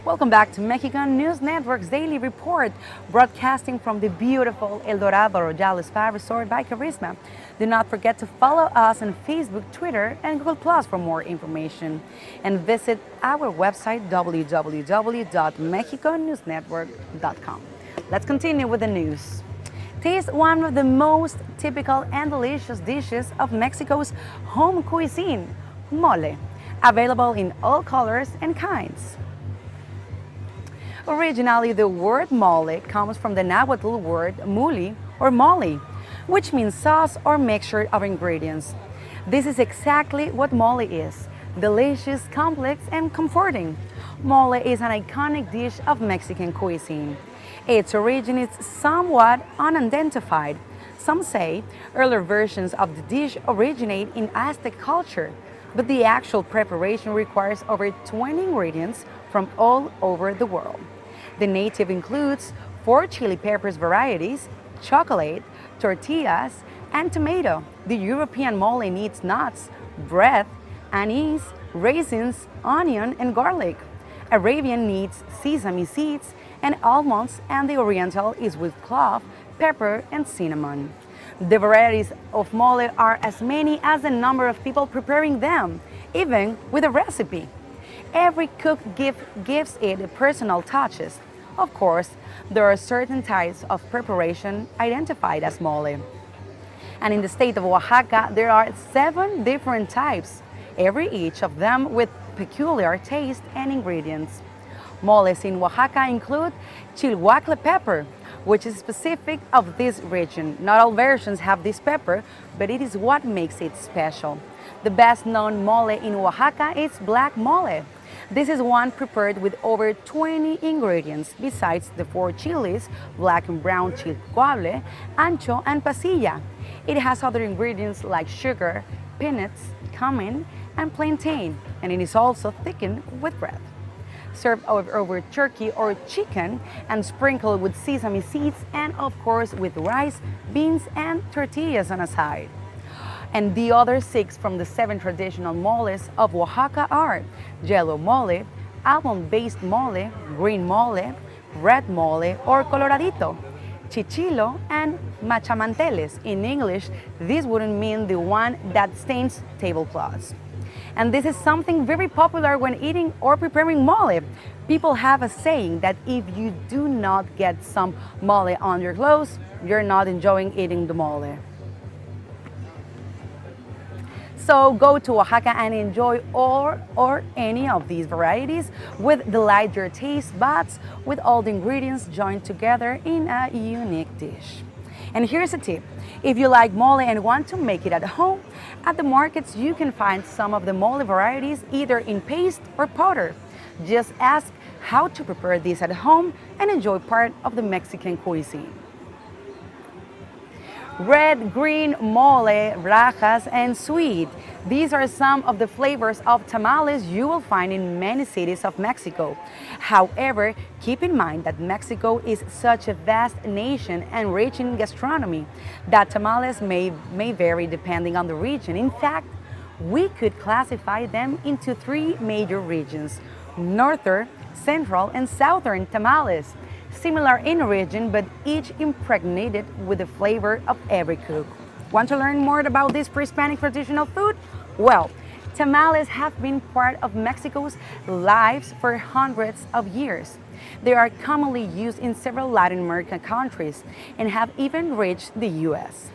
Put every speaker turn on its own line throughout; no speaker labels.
Welcome back to Mexican News Network's Daily Report, broadcasting from the beautiful El Dorado Royal Spa Resort by Charisma. Do not forget to follow us on Facebook, Twitter, and Google Plus for more information. And visit our website, www.mexiconewsnetwork.com. Let's continue with the news. Taste one of the most typical and delicious dishes of Mexico's home cuisine, mole, available in all colors and kinds. Originally, the word mole comes from the Nahuatl word muli or mole, which means sauce or mixture of ingredients. This is exactly what mole is: delicious, complex, and comforting. Mole is an iconic dish of Mexican cuisine. Its origin is somewhat unidentified. Some say earlier versions of the dish originate in Aztec culture, but the actual preparation requires over 20 ingredients from all over the world. The native includes 4 chili peppers varieties, chocolate, tortillas, and tomato. The European mole needs nuts, bread, anise, raisins, onion, and garlic. Arabian needs sesame seeds and almonds, and the Oriental is with clove, pepper, and cinnamon. The varieties of mole are as many as the number of people preparing them, even with a recipe. Every cook gives it personal touches. Of course, there are certain types of preparation identified as mole. And in the state of Oaxaca, there are 7 different types, each of them with peculiar taste and ingredients. Moles in Oaxaca include chilhuacle pepper, which is specific of this region. Not all versions have this pepper, but it is what makes it special. The best known mole in Oaxaca is black mole. This is one prepared with over 20 ingredients, besides the 4 chilies, black and brown chilhuacle, ancho, and pasilla. It has other ingredients like sugar, peanuts, cumin, and plantain, and it is also thickened with bread. Served over turkey or chicken and sprinkled with sesame seeds and, of course, with rice, beans, and tortillas on a side. And the other 6 from the 7 traditional moles of Oaxaca are yellow mole, almond-based mole, green mole, red mole or coloradito, chichilo, and machamanteles. In English, this wouldn't mean the one that stains tablecloths. And this is something very popular when eating or preparing mole. People have a saying that if you do not get some mole on your clothes, you're not enjoying eating the mole. So go to Oaxaca and enjoy all or any of these varieties with delight your taste buds with all the ingredients joined together in a unique dish. And here's a tip. If you like mole and want to make it at home, at the markets you can find some of the mole varieties either in paste or powder. Just ask how to prepare this at home and enjoy part of the Mexican cuisine. Red, green, mole, rajas, and sweet. These are some of the flavors of tamales you will find in many cities of Mexico. However, keep in mind that Mexico is such a vast nation and rich in gastronomy that tamales may vary depending on the region. In fact, we could classify them into 3 major regions: northern, central, and southern tamales. Similar in origin, but each impregnated with the flavor of every cook. Want to learn more about this pre-Hispanic traditional food? Well, tamales have been part of Mexico's lives for hundreds of years. They are commonly used in several Latin American countries and have even reached the US.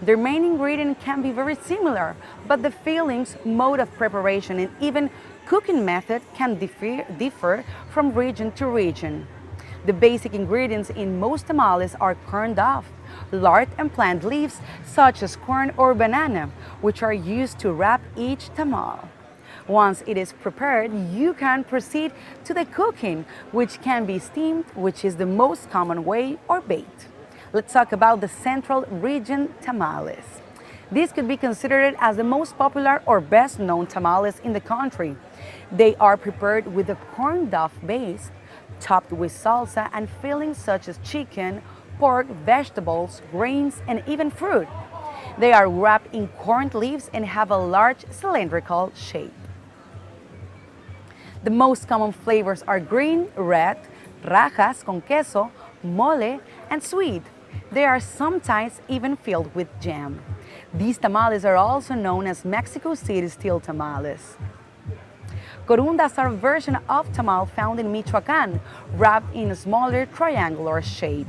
Their main ingredient can be very similar, but the fillings, mode of preparation, and even cooking method can differ from region to region. The basic ingredients in most tamales are corned off, lard, and plant leaves such as corn or banana, which are used to wrap each tamal. Once it is prepared, you can proceed to the cooking, which can be steamed, which is the most common way, or baked. Let's talk about the Central Region tamales. These could be considered as the most popular or best known tamales in the country. They are prepared with a corned duff base, topped with salsa and fillings such as chicken, pork, vegetables, grains, and even fruit. They are wrapped in corn leaves and have a large cylindrical shape. The most common flavors are green, red, rajas con queso, mole, and sweet. They are sometimes even filled with jam. These tamales are also known as Mexico City style tamales. Corundas are a version of tamal found in Michoacán, wrapped in a smaller triangular shape.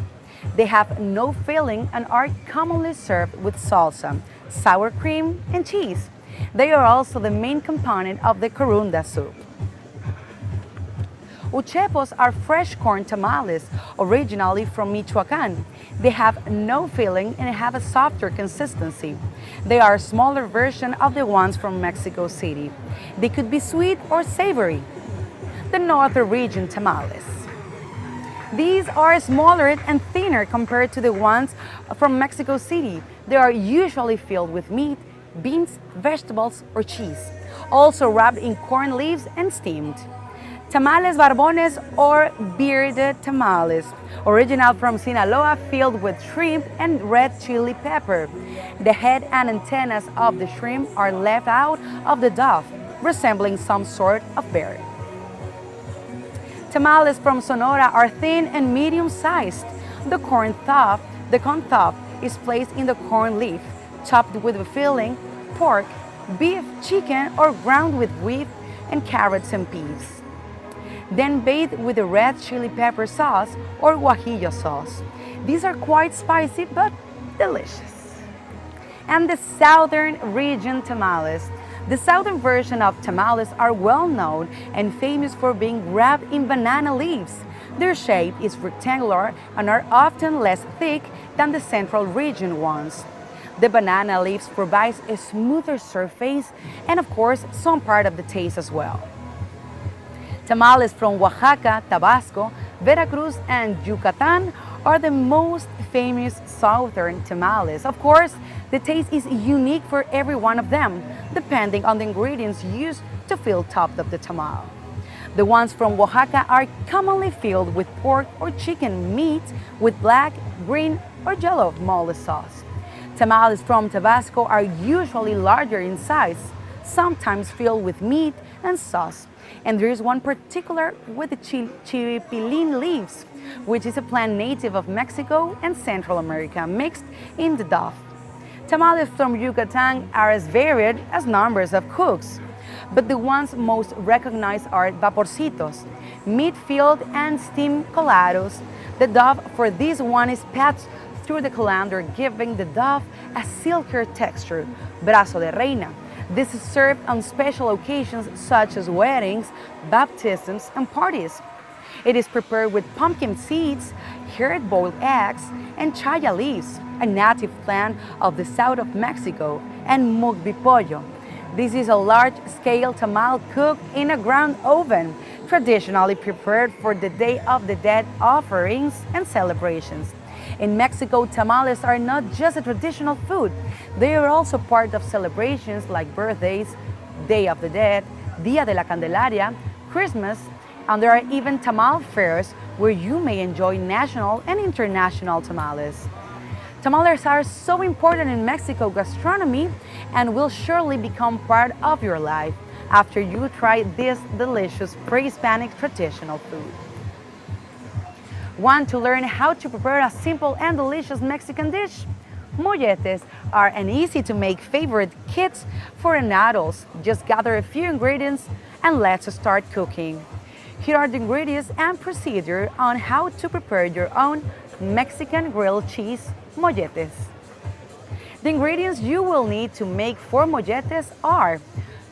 They have no filling and are commonly served with salsa, sour cream, and cheese. They are also the main component of the corunda soup. Uchepos are fresh corn tamales, originally from Michoacán. They have no filling and have a softer consistency. They are a smaller version of the ones from Mexico City. They could be sweet or savory. The northern region tamales. These are smaller and thinner compared to the ones from Mexico City. They are usually filled with meat, beans, vegetables, or cheese, also wrapped in corn leaves and steamed. Tamales barbones or bearded tamales, original from Sinaloa, filled with shrimp and red chili pepper. The head and antennas of the shrimp are left out of the dough, resembling some sort of berry. Tamales from Sonora are thin and medium-sized. The corn top is placed in the corn leaf, topped with a filling, pork, beef, chicken, or ground with wheat and carrots and peas. Then bathed with a red chili pepper sauce or guajillo sauce. These are quite spicy but delicious. And the southern region tamales. The southern version of tamales are well known and famous for being wrapped in banana leaves. Their shape is rectangular and are often less thick than the central region ones. The banana leaves provide a smoother surface and of course some part of the taste as well. Tamales from Oaxaca, Tabasco, Veracruz, and Yucatan are the most famous southern tamales. Of course, the taste is unique for every one of them, depending on the ingredients used to fill top of the tamal. The ones from Oaxaca are commonly filled with pork or chicken meat with black, green, or yellow mole sauce. Tamales from Tabasco are usually larger in size, sometimes filled with meat and sauce. And there is one particular with the chipilín leaves, which is a plant native of Mexico and Central America, mixed in the dough. Tamales from Yucatan are as varied as numbers of cooks, but the ones most recognized are vaporcitos, meat-filled and steamed colados. The dough for this one is passed through the colander, giving the dough a silkier texture, brazo de reina. This is served on special occasions such as weddings, baptisms, and parties. It is prepared with pumpkin seeds, hard-boiled eggs, and chaya leaves, a native plant of the south of Mexico, and mugbipollo. This is a large-scale tamal cooked in a ground oven, traditionally prepared for the Day of the Dead offerings and celebrations. In Mexico, tamales are not just a traditional food, they are also part of celebrations like birthdays, Day of the Dead, Día de la Candelaria, Christmas, and there are even tamal fairs where you may enjoy national and international tamales. Tamales are so important in Mexico gastronomy and will surely become part of your life after you try this delicious pre-Hispanic traditional food. Want to learn how to prepare a simple and delicious Mexican dish? Molletes are an easy-to-make favorite kit for adults. Just gather a few ingredients and let's start cooking. Here are the ingredients and procedure on how to prepare your own Mexican grilled cheese molletes. The ingredients you will need to make 4 molletes are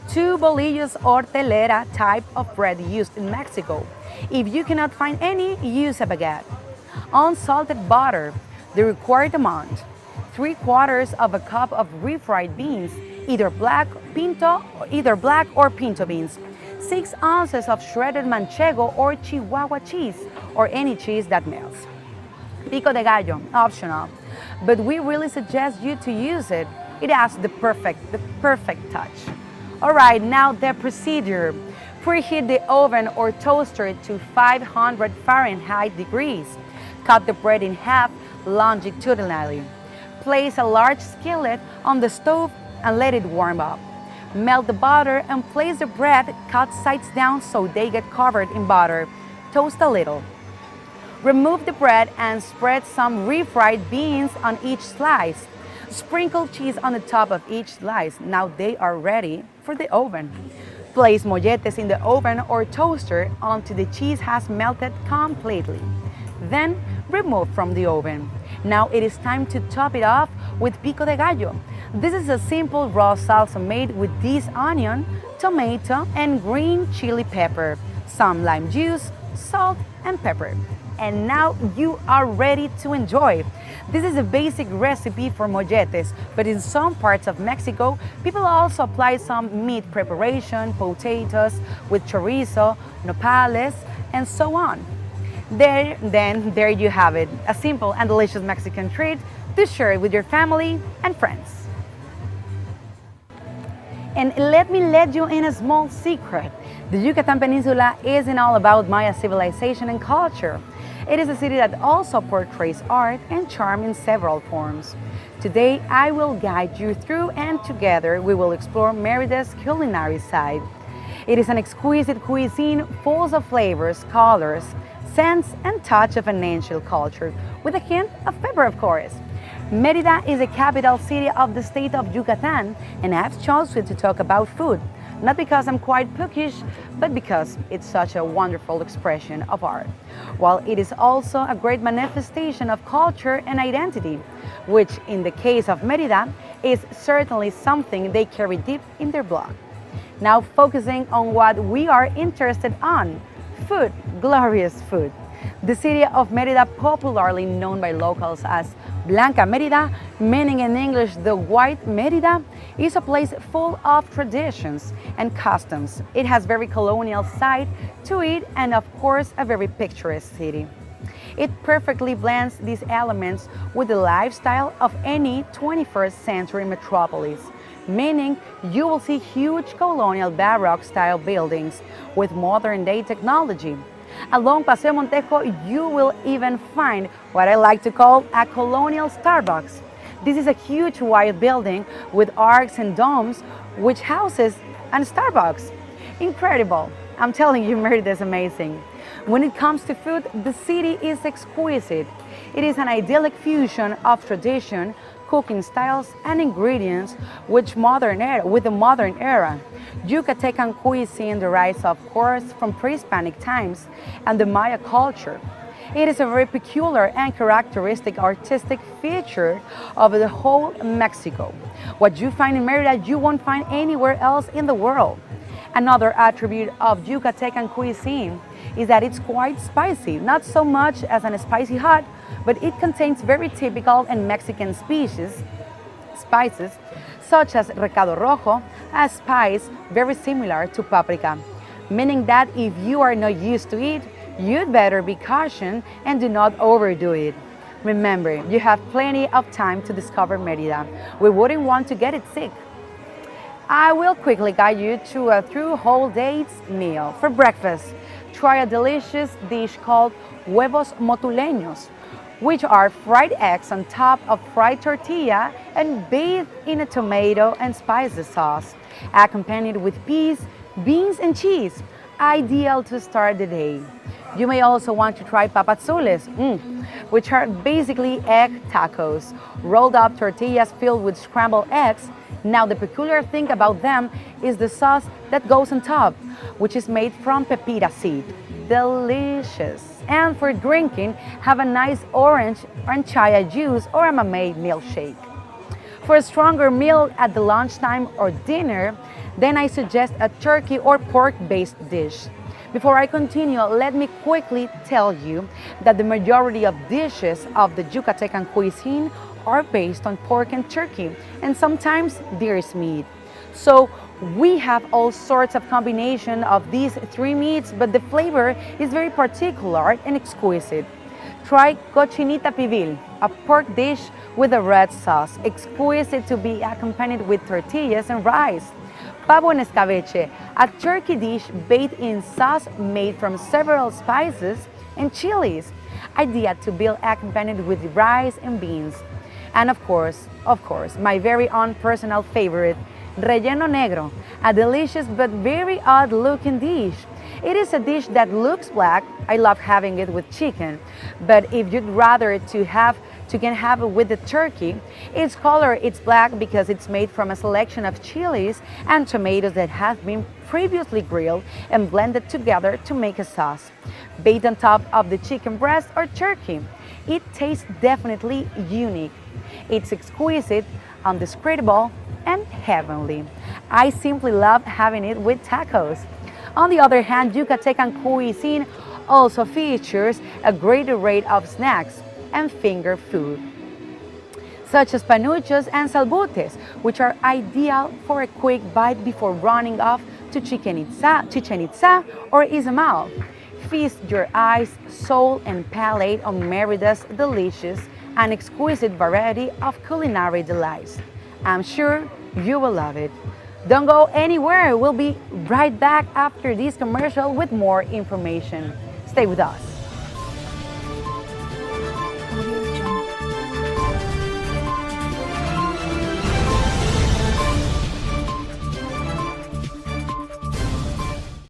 2 bolillos or telera type of bread used in Mexico. If you cannot find any, use a baguette. Unsalted butter, the required amount. 3/4 of a cup of refried beans, either black or pinto beans. 6 ounces of shredded manchego or Chihuahua cheese, or any cheese that melts. Pico de gallo, optional, but we really suggest you to use it. It adds the perfect touch. All right, now the procedure. Preheat the oven or toaster to 500 Fahrenheit degrees. Cut the bread in half longitudinally. Place a large skillet on the stove and let it warm up. Melt the butter and place the bread cut sides down so they get covered in butter. Toast a little. Remove the bread and spread some refried beans on each slice. Sprinkle cheese on the top of each slice. Now they are ready for the oven. Place molletes in the oven or toaster until the cheese has melted completely. Then remove from the oven. Now it is time to top it off with pico de gallo. This is a simple raw salsa made with this onion, tomato, and green chili pepper, some lime juice, salt, and pepper. And now you are ready to enjoy. This is a basic recipe for molletes, but in some parts of Mexico, people also apply some meat preparation, potatoes with chorizo, nopales, and so on. There you have it, a simple and delicious Mexican treat to share with your family and friends. And let me let you in a small secret. The Yucatan Peninsula isn't all about Maya civilization and culture. It is a city that also portrays art and charm in several forms. Today, I will guide you through and together we will explore Merida's culinary side. It is an exquisite cuisine full of flavors, colors, scents, and touch of an ancient culture, with a hint of pepper, of course. Merida is the capital city of the state of Yucatan, and I have chosen to talk about food. Not because I'm quite bookish, but because it's such a wonderful expression of art. While it is also a great manifestation of culture and identity, which in the case of Merida is certainly something they carry deep in their blood. Now focusing on what we are interested on, food, glorious food. The city of Merida, popularly known by locals as Blanca Merida, meaning in English the White Merida, is a place full of traditions and customs. It has very colonial side to it and of course a very picturesque city. It perfectly blends these elements with the lifestyle of any 21st century metropolis, meaning you will see huge colonial Baroque style buildings with modern day technology. Along Paseo Montejo, you will even find what I like to call a colonial Starbucks. This is a huge white building with arcs and domes which houses a Starbucks. Incredible! I'm telling you, Merida is amazing. When it comes to food, the city is exquisite. It is an idyllic fusion of tradition, cooking styles, and ingredients with the modern era. Yucatecan cuisine derives, of course, from pre-Hispanic times and the Maya culture. It is a very peculiar and characteristic artistic feature of the whole Mexico. What you find in Merida, you won't find anywhere else in the world. Another attribute of Yucatecan cuisine is that it's quite spicy, not so much as a spicy hot, but it contains very typical and Mexican spices such as recado rojo, a spice very similar to paprika, meaning that if you are not used to it, you'd better be cautious and do not overdo it. Remember, you have plenty of time to discover Merida. We wouldn't want to get it sick. I will quickly guide you to a through whole dates meal. For breakfast, try a delicious dish called huevos motuleños, which are fried eggs on top of fried tortilla and bathed in a tomato and spicy sauce, accompanied with peas, beans, and cheese. Ideal to start the day. You may also want to try papazules, which are basically egg tacos, rolled up tortillas filled with scrambled eggs. Now the peculiar thing about them is the sauce that goes on top, which is made from pepita seed. Delicious. And for drinking, have a nice orange and chaya juice or a mamey milkshake. For a stronger meal at the lunchtime or dinner, then I suggest a turkey or pork-based dish. Before I continue, let me quickly tell you that the majority of dishes of the Yucatecan cuisine are based on pork and turkey, and sometimes deer's meat. So we have all sorts of combination of these three meats, but the flavor is very particular and exquisite. Try cochinita pibil, a pork dish with a red sauce, exquisite to be accompanied with tortillas and rice. Pavo en escabeche, a turkey dish bathed in sauce made from several spices and chilies, ideal to be accompanied with rice and beans. And of course, my very own personal favorite, Relleno negro, a delicious but very odd looking dish. It is a dish that looks black. I love having it with chicken, but if you'd rather to can have it with the turkey, its color is black because it's made from a selection of chilies and tomatoes that have been previously grilled and blended together to make a sauce. Baked on top of the chicken breast or turkey, it tastes definitely unique. It's exquisite, undescribable, and heavenly. I simply love having it with tacos. On the other hand, Yucatecan cuisine also features a great array of snacks and finger food, such as panuchos and salbutes, which are ideal for a quick bite before running off to Chichen Itza or Izamal. Feast your eyes, soul, and palate on Merida's delicious and exquisite variety of culinary delights. I'm sure you will love it. Don't go anywhere. We'll be right back after this commercial with more information. Stay with us.